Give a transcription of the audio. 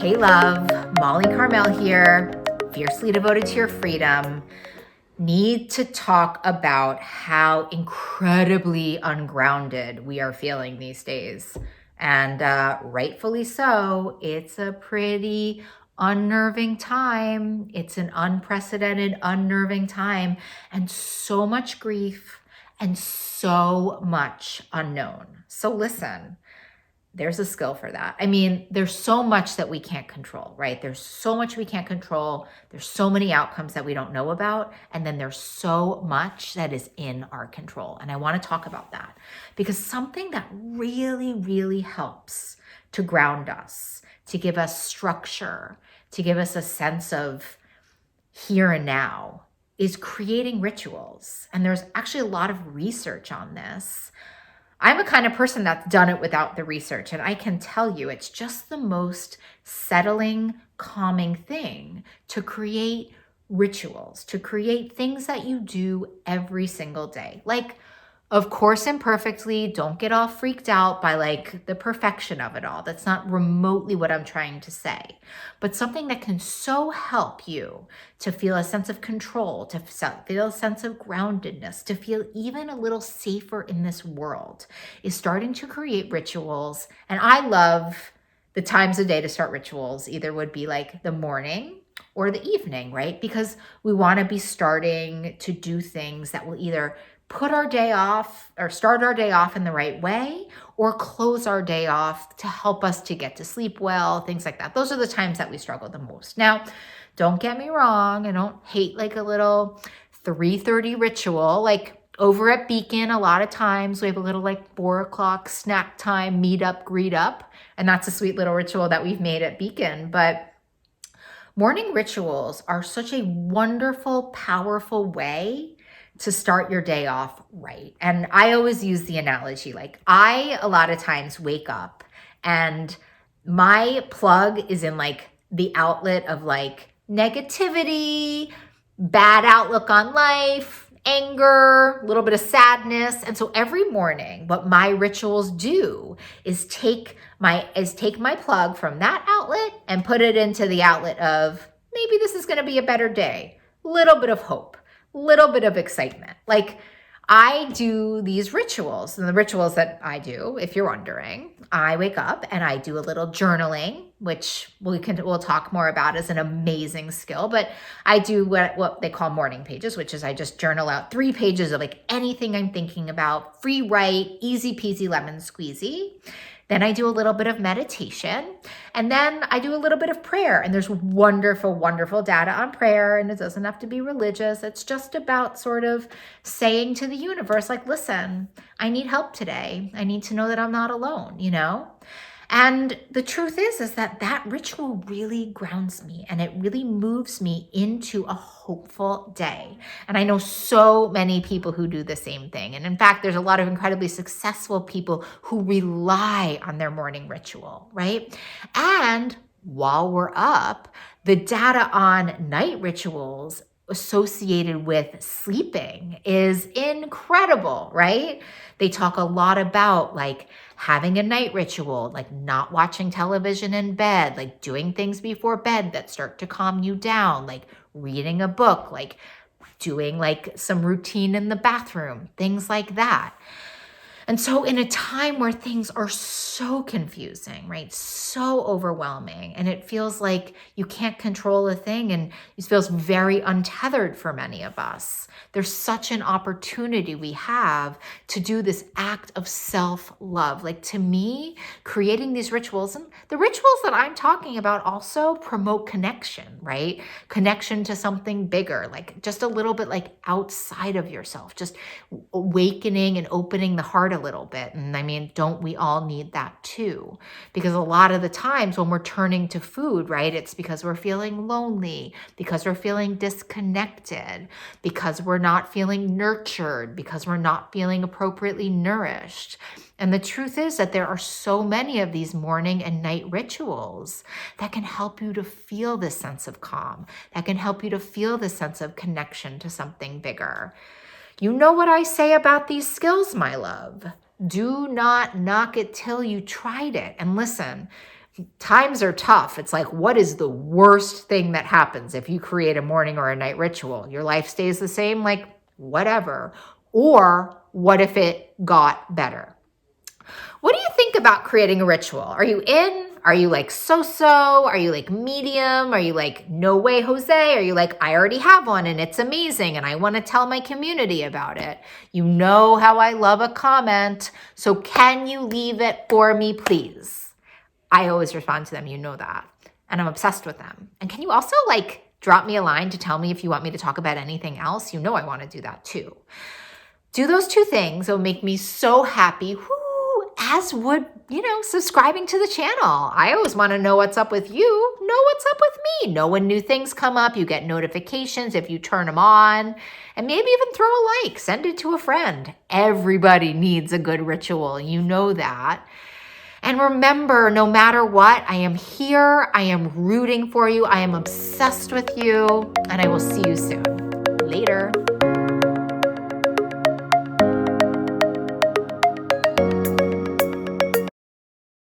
Hey love, Molly Carmel here, fiercely devoted to your freedom. Need to talk about how incredibly ungrounded we are feeling these days. And rightfully so, it's a pretty unnerving time. It's an unprecedented, unnerving time, and so much grief and so much unknown. So listen, there's a skill for that. I mean, there's so much that we can't control, right? There's so much we can't control. There's so many outcomes that we don't know about. And then there's so much that is in our control. And I want to talk about that because something that really, really helps to ground us, to give us structure, to give us a sense of here and now is creating rituals. And there's actually a lot of research on this. I'm a kind of person that's done it without the research, and I can tell you it's just the most settling, calming thing to create rituals, to create things that you do every single day. Like, of course, imperfectly, don't get all freaked out by like the perfection of it all. That's not remotely what I'm trying to say, but something that can so help you to feel a sense of control, to feel a sense of groundedness, to feel even a little safer in this world is starting to create rituals. And I love the times of day to start rituals, either would be like the morning or the evening, right? Because we want to be starting to do things that will either put our day off or start our day off in the right way or close our day off to help us to get to sleep well, things like that. Those are the times that we struggle the most. Now, don't get me wrong. I don't hate like a little 3:30 ritual. Like over at Beacon, a lot of times we have a little like 4 o'clock snack time, meet up, greet up. And that's a sweet little ritual that we've made at Beacon. But morning rituals are such a wonderful, powerful way to start your day off right. And I always use the analogy, like I, a lot of times wake up and my plug is in like the outlet of like negativity, bad outlook on life, anger, a little bit of sadness. And so every morning, what my rituals do is take my plug from that outlet and put it into the outlet of maybe this is going to be a better day, little bit of hope, little bit of excitement. Like I do these rituals, and the rituals that I do, if you're wondering, I wake up and I do a little journaling, which we'll talk more about as an amazing skill. But I do what they call morning pages, which is I just journal out 3 pages of like anything I'm thinking about, free write, easy peasy lemon squeezy. Then I do a little bit of meditation, and then I do a little bit of prayer. And there's wonderful, wonderful data on prayer, and it doesn't have to be religious. It's just about sort of saying to the universe, like, listen, I need help today. I need to know that I'm not alone, you know? And the truth is that ritual really grounds me and it really moves me into a hopeful day. And I know so many people who do the same thing. And in fact, there's a lot of incredibly successful people who rely on their morning ritual, right? And while we're up, the data on night rituals associated with sleeping is incredible, right? They talk a lot about like having a night ritual, like not watching television in bed, like doing things before bed that start to calm you down, like reading a book, like doing like some routine in the bathroom, things like that. And so in a time where things are so confusing, right? So overwhelming, and it feels like you can't control a thing and it feels very untethered for many of us. There's such an opportunity we have to do this act of self-love. Like to me, creating these rituals, and the rituals that I'm talking about also promote connection, right? Connection to something bigger, like just a little bit like outside of yourself, just awakening and opening the heart a little bit. And I mean, don't we all need that too? Because a lot of the times when we're turning to food, right, it's because we're feeling lonely, because we're feeling disconnected, because we're not feeling nurtured, because we're not feeling appropriately nourished. And the truth is that there are so many of these morning and night rituals that can help you to feel this sense of calm, that can help you to feel this sense of connection to something bigger. You know what I say about these skills, my love. Do not knock it till you tried it. And listen, times are tough. It's like, what is the worst thing that happens if you create a morning or a night ritual? Your life stays the same, like whatever. Or what if it got better? What do you think about creating a ritual? Are you in? Are you like so-so? Are you like medium? Are you like, no way, Jose? Are you like, I already have one and it's amazing and I want to tell my community about it? You know how I love a comment. So can you leave it for me, please? I always respond to them. You know that. And I'm obsessed with them. And can you also like drop me a line to tell me if you want me to talk about anything else? You know I want to do that too. Do those two things. It'll make me so happy. As would, subscribing to the channel. I always want to know what's up with you. Know what's up with me. Know when new things come up. You get notifications if you turn them on. And maybe even throw a like. Send it to a friend. Everybody needs a good ritual. You know that. And remember, no matter what, I am here. I am rooting for you. I am obsessed with you. And I will see you soon. Later.